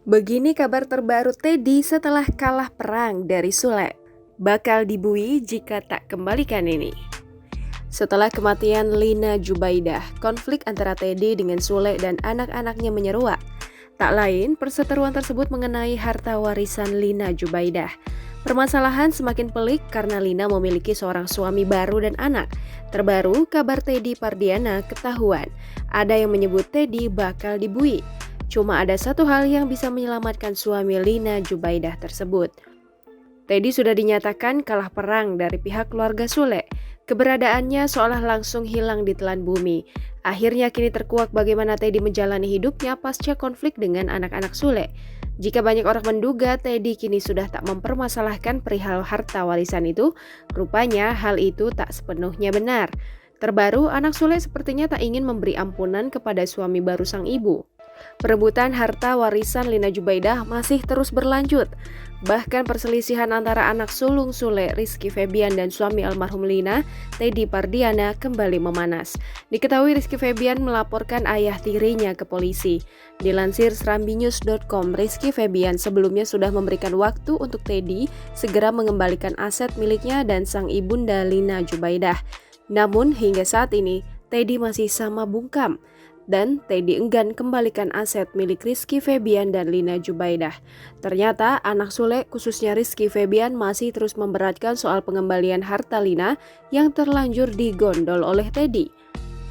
Begini kabar terbaru Teddy setelah kalah perang dari Sule. Bakal dibui jika tak kembalikan ini. Setelah kematian Lina Jubaidah, konflik antara Teddy dengan Sule dan anak-anaknya menyeruak. Tak lain, perseteruan tersebut mengenai harta warisan Lina Jubaidah. Permasalahan semakin pelik karena Lina memiliki seorang suami baru dan anak. Terbaru, kabar Teddy Pardiana ketahuan. Ada yang menyebut Teddy bakal dibui. Cuma ada satu hal yang bisa menyelamatkan suami Lina Jubaidah tersebut. Teddy sudah dinyatakan kalah perang dari pihak keluarga Sule. Keberadaannya seolah langsung hilang di telan bumi. Akhirnya kini terkuak bagaimana Teddy menjalani hidupnya pasca konflik dengan anak-anak Sule. Jika banyak orang menduga Teddy kini sudah tak mempermasalahkan perihal harta warisan itu, rupanya hal itu tak sepenuhnya benar. Terbaru, anak Sule sepertinya tak ingin memberi ampunan kepada suami baru sang ibu. Perebutan harta warisan Lina Jubaidah masih terus berlanjut. Bahkan perselisihan antara anak sulung Sule, Rizky Febian dan suami almarhum Lina, Teddy Pardiana kembali memanas. Diketahui Rizky Febian melaporkan ayah tirinya ke polisi. Dilansir serambinews.com, Rizky Febian sebelumnya sudah memberikan waktu untuk Teddy segera mengembalikan aset miliknya dan sang ibunda Lina Jubaidah. Namun hingga saat ini, Teddy masih sama bungkam. Dan Teddy enggan kembalikan aset milik Rizky Febian dan Lina Jubaidah. Ternyata anak Sule khususnya Rizky Febian masih terus memberatkan soal pengembalian harta Lina yang terlanjur digondol oleh Teddy.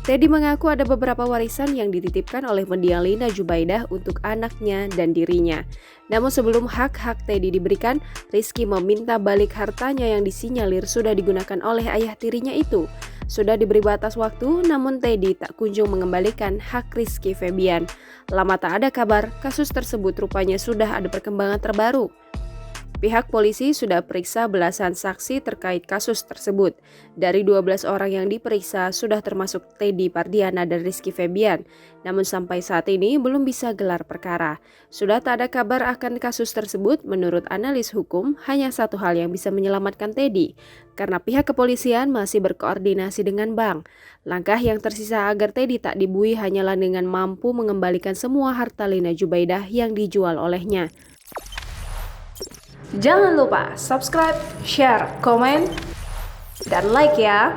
Teddy mengaku ada beberapa warisan yang dititipkan oleh mendiang Lina Jubaidah untuk anaknya dan dirinya. Namun sebelum hak-hak Teddy diberikan, Rizky meminta balik hartanya yang disinyalir sudah digunakan oleh ayah tirinya itu. Sudah diberi batas waktu, namun Teddy tak kunjung mengembalikan hak Rizky Febian. Lama tak ada kabar, kasus tersebut rupanya sudah ada perkembangan terbaru. Pihak polisi sudah periksa belasan saksi terkait kasus tersebut. Dari 12 orang yang diperiksa sudah termasuk Teddy Pardiana dan Rizky Febian. Namun sampai saat ini belum bisa gelar perkara. Sudah tak ada kabar akan kasus tersebut. Menurut analis hukum, hanya satu hal yang bisa menyelamatkan Teddy. Karena pihak kepolisian masih berkoordinasi dengan bank. Langkah yang tersisa agar Teddy tak dibui hanyalah dengan mampu mengembalikan semua harta Lina Jubaidah yang dijual olehnya. Jangan lupa subscribe, share, komen, dan like ya!